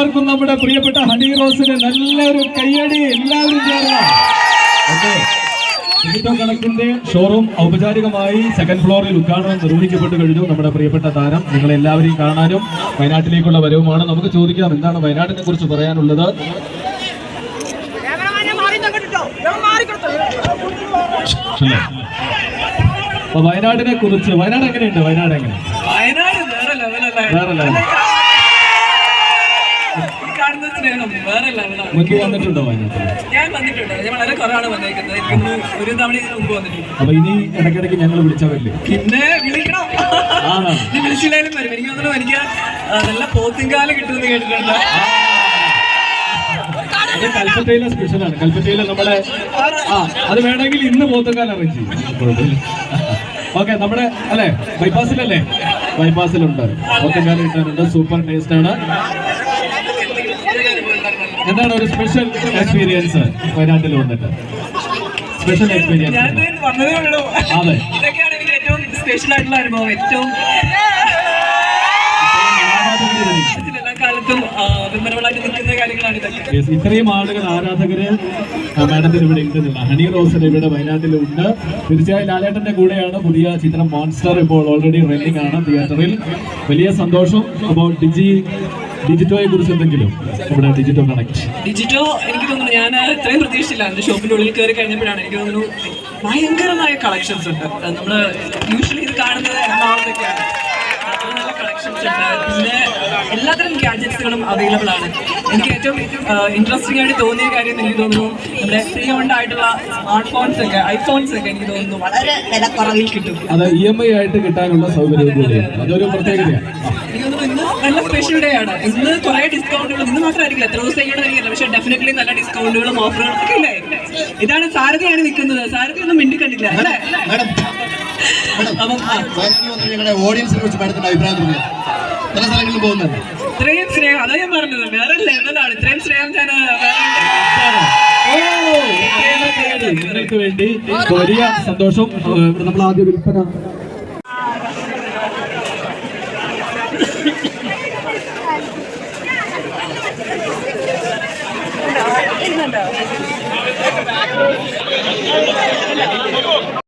എല്ലാവർക്കും നമ്മുടെ പ്രിയപ്പെട്ട ഹണി റോസിന് നല്ലൊരു കയ്യടി എല്ലാവരും ചേർന്ന്. ഡിജിറ്റോ കണക്റ്റിന്റെ ഷോറൂം ഔപചാരികമായി സെക്കൻഡ് ഫ്ലോറിൽ ഉദ്ഘാടനം നിർവഹിക്കപ്പെട്ടു കഴിഞ്ഞു. നമ്മുടെ പ്രിയപ്പെട്ട താരം നിങ്ങളെല്ലാവരെയും കാണാനും വയനാട്ടിലേക്കുള്ള വരവുമാണ്. നമുക്ക് ചോദിക്കാം, എന്താണ് വയനാട്ടിനെ കുറിച്ച് പറയാനുള്ളത്? അപ്പൊ വയനാടിനെ കുറിച്ച്, വയനാട് എങ്ങനെയുണ്ട്? വയനാട് എങ്ങനെ? മുൻപ് വന്നിട്ടുണ്ടോ വയനാട്ടിൽ? ഞാൻ വന്നിട്ടുണ്ട്. ഞാൻ വളരെ കുറവാണ് വന്നേക്കുന്നത്. ഒരു തവണ മുമ്പ് വന്നിട്ടുണ്ട്. അപ്പൊ ഇനി ഇടയ്ക്കിടയ്ക്ക് ഞങ്ങൾ വിളിച്ചവരില്ലേ? പിന്നെ വിളിക്കണം. വിളിച്ചില്ലായാലും വരും. എനിക്ക് തോന്നുന്നു എനിക്ക് നല്ല പോത്തിൻകാല് കിട്ടുമെന്ന് കേട്ടിട്ടുണ്ട്. അത് കൽപ്പറ്റയിലെ സ്പെഷ്യലാണ്. കൽപ്പറ്റയിലെ നമ്മുടെ അത് വേണമെങ്കിൽ ഇന്ന് പോത്തുംകാൽ അറേഞ്ച് ചെയ്യും. ഓക്കെ, നമ്മുടെ അല്ലെ ബൈപ്പാസിലല്ലേ? ബൈപ്പാസിലുണ്ട്, പോത്തുംകാൽ കിട്ടാനുണ്ട്. സൂപ്പർ ടേസ്റ്റ് ആണ്. എന്താണ് ഒരു സ്പെഷ്യൽ എക്സ്പീരിയൻസ് വയനാട്ടിൽ വന്നിട്ട്? സ്പെഷ്യൽ എക്സ്പീരിയൻസ് അതെ, ഇതൊക്കെയാണ് എനിക്ക് ഏറ്റവും സ്പെഷ്യൽ ആയിട്ടുള്ള അനുഭവം. ഏറ്റവും എല്ലാ കാലത്തും വിമലമായിട്ട് നിൽക്കുന്ന കാര്യങ്ങളാണ് ഇതൊക്കെ. ഇത്രയും ആളുകൾ ആരാധകര് മാഡത്തിന് ഇവിടെ ഉണ്ടെന്നില്ല. ഹണി റോസിന് ഇവിടെ വയനാട്ടിലുണ്ട്. തീർച്ചയായും ലാലേട്ടന്റെ കൂടെയാണ് പുതിയ ചിത്രം മോൺസ്റ്റർ ഇപ്പോൾ ഓൾറെഡി റണ്ണിംഗ് ആണ് തിയേറ്ററിൽ. വലിയ സന്തോഷം. അപ്പോൾ ഡിജിറ്റോയെ കുറിച്ച് എന്തെങ്കിലും? ഇവിടെ ഡിജിറ്റോ കണക്ട്, ഡിജിറ്റോ എനിക്ക് തോന്നുന്നു ഞാൻ ഇത്രയും പ്രതീക്ഷിച്ചില്ല. എൻ്റെ ഷോപ്പിന്റെ ഉള്ളിൽ കയറി കഴിഞ്ഞപ്പോഴാണ് എനിക്ക് തോന്നുന്നു ഭയങ്കരമായ കളക്ഷൻസ് ഉണ്ട്. നമ്മള് യൂഷ്വലി ഇത് കാണുന്നത് എറണാകുളത്തൊക്കെയാണ്. നല്ല കളക്ഷൻസ് ഉണ്ട്. പിന്നെ എല്ലാത്തരം ഗാഡ്ജറ്റ്സുകളും അവൈലബിൾ ആണ്. എനിക്ക് ഏറ്റവും ഇൻട്രസ്റ്റിംഗ് ആയിട്ട് തോന്നിയ കാര്യം എനിക്ക് തോന്നുന്നു നമ്മുടെ ഫ്രീ ഓൺഡ് ആയിട്ടുള്ള സ്മാർട്ട് ഫോൺസ് ഒക്കെ, ഐഫോൺസ് ഒക്കെ എനിക്ക് തോന്നുന്നു വളരെ വിലക്കുറവിൽ കിട്ടും. അത് EMI ആയിട്ട് കിട്ടാനുള്ള സൗകര്യം കൂടിയാണ്. അതൊരു പ്രത്യേകതയാണ്. എനിക്ക് തോന്നുന്നു ഇന്ന് നല്ല സ്പെഷ്യൽ ഡേ ആണ്. ഇന്ന് കുറെ ഡിസ്കൗണ്ടുകളും, ഇന്ന് മാത്രമായിരിക്കില്ല, എത്ര ദിവസം കഴിയില്ല, പക്ഷെ ഡെഫിനറ്റ്ലി നല്ല ഡിസ്കൗണ്ടുകളും ഓഫറുകളും ഒക്കെ ഇല്ലേ. ഇതാണ് സാരഥിയാണ് നിൽക്കുന്നത്. സാരഥി ഒന്നും മിണ്ടി കണ്ടില്ല അല്ലേ? ഓഡിയൻസിനെ കുറിച്ച് മാഡത്തിന്റെ അഭിപ്രായം തോന്നിയത്? പല സ്ഥലങ്ങളിലും പോകുന്നുണ്ട്. ഇത്രയും സ്നേഹം, അതാ ഞാൻ പറഞ്ഞത്, വേറെ ലെവലാണ്. ഇത്രയും സ്നേഹം ഞാൻ നിങ്ങൾക്ക് വേണ്ടി വലിയ സന്തോഷം. നമ്മൾ ആദ്യം വിൽപ്പന